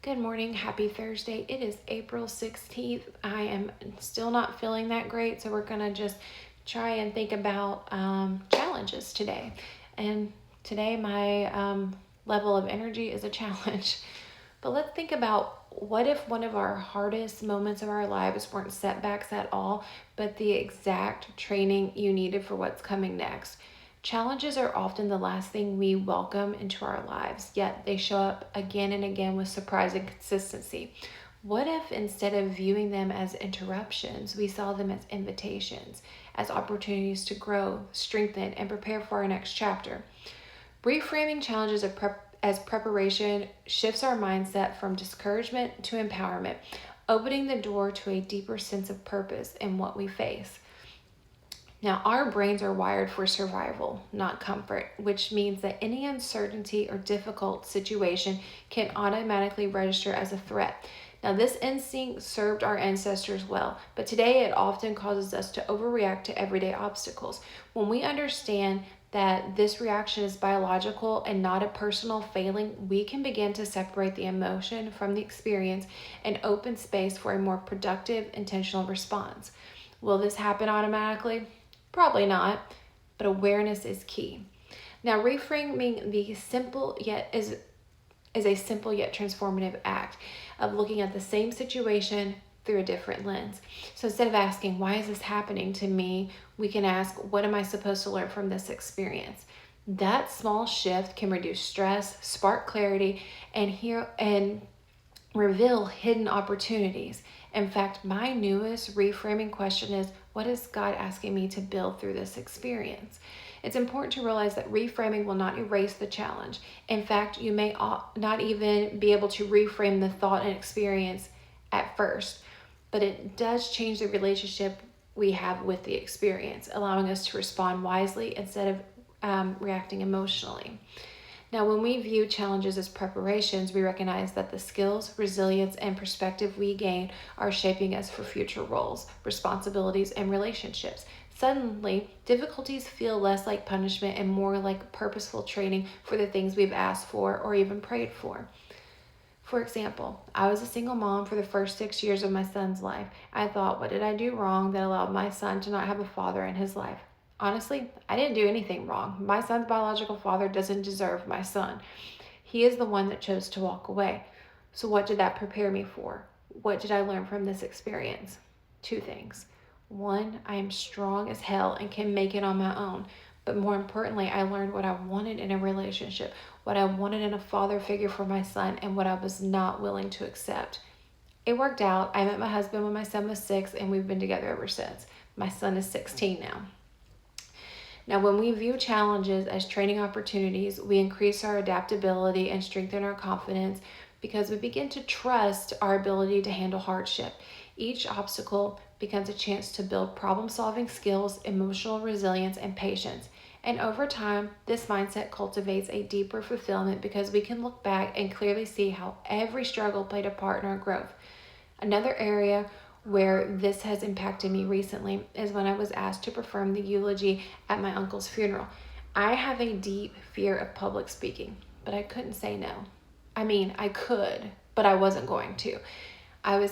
Good morning. Happy Thursday. It is April 16th. I am still not feeling that great, so we're going to just try and think about challenges today. And today, my level of energy is a challenge. But let's think about what if one of our hardest moments of our lives weren't setbacks at all, but the exact training you needed for what's coming next. Challenges are often the last thing we welcome into our lives, yet they show up again and again with surprising consistency. What if instead of viewing them as interruptions, we saw them as invitations, as opportunities to grow, strengthen, and prepare for our next chapter? Reframing challenges as preparation shifts our mindset from discouragement to empowerment, opening the door to a deeper sense of purpose in what we face. Now, our brains are wired for survival, not comfort, which means that any uncertainty or difficult situation can automatically register as a threat. Now, this instinct served our ancestors well, but today it often causes us to overreact to everyday obstacles. When we understand that this reaction is biological and not a personal failing, we can begin to separate the emotion from the experience and open space for a more productive, intentional response. Will this happen automatically? Probably not, but awareness is key. Now, reframing the simple yet is a simple yet transformative act of looking at the same situation through a different lens. So instead of asking, why is this happening to me? We can ask, what am I supposed to learn from this experience? That small shift can reduce stress, spark clarity, and reveal hidden opportunities. In fact, my newest reframing question is, what is God asking me to build through this experience? It's important to realize that reframing will not erase the challenge. In fact, you may not even be able to reframe the thought and experience at first, but it does change the relationship we have with the experience, allowing us to respond wisely instead of reacting emotionally. Now, when we view challenges as preparations, we recognize that the skills, resilience, and perspective we gain are shaping us for future roles, responsibilities, and relationships. Suddenly, difficulties feel less like punishment and more like purposeful training for the things we've asked for or even prayed for. For example, I was a single mom for the first 6 years of my son's life. I thought, what did I do wrong that allowed my son to not have a father in his life? Honestly, I didn't do anything wrong. My son's biological father doesn't deserve my son. He is the one that chose to walk away. So what did that prepare me for? What did I learn from this experience? Two things. One, I am strong as hell and can make it on my own. But more importantly, I learned what I wanted in a relationship, what I wanted in a father figure for my son, and what I was not willing to accept. It worked out. I met my husband when my son was 6, and we've been together ever since. My son is 16 now. Now, when we view challenges as training opportunities, we increase our adaptability and strengthen our confidence because we begin to trust our ability to handle hardship. Each obstacle becomes a chance to build problem-solving skills, emotional resilience, and patience. And over time, this mindset cultivates a deeper fulfillment because we can look back and clearly see how every struggle played a part in our growth. Another area where this has impacted me recently is when I was asked to perform the eulogy at my uncle's funeral. I have a deep fear of public speaking, but I couldn't say no. I mean, I could, but I wasn't going to. It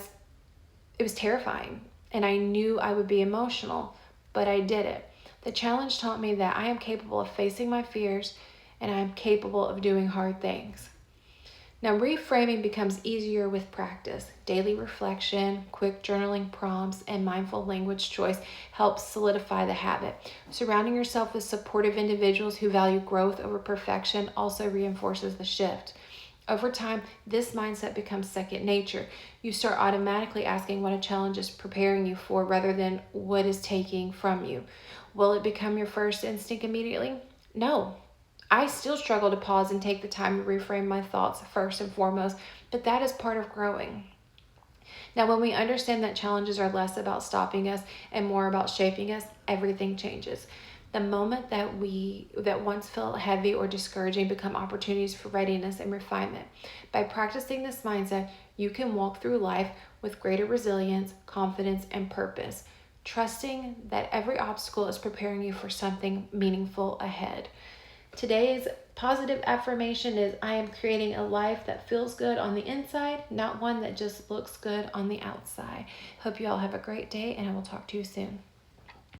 was terrifying, and I knew I would be emotional, but I did it. The challenge taught me that I am capable of facing my fears and I am capable of doing hard things. Now, reframing becomes easier with practice. Daily reflection, quick journaling prompts, and mindful language choice helps solidify the habit. Surrounding yourself with supportive individuals who value growth over perfection also reinforces the shift. Over time, this mindset becomes second nature. You start automatically asking what a challenge is preparing you for rather than what is taking from you. Will it become your first instinct immediately? No. I still struggle to pause and take the time to reframe my thoughts first and foremost, but that is part of growing. Now, when we understand that challenges are less about stopping us and more about shaping us, everything changes. The moment that once felt heavy or discouraging become opportunities for readiness and refinement. By practicing this mindset, you can walk through life with greater resilience, confidence, and purpose, trusting that every obstacle is preparing you for something meaningful ahead. Today's positive affirmation is I am creating a life that feels good on the inside, not one that just looks good on the outside. Hope you all have a great day, and I will talk to you soon.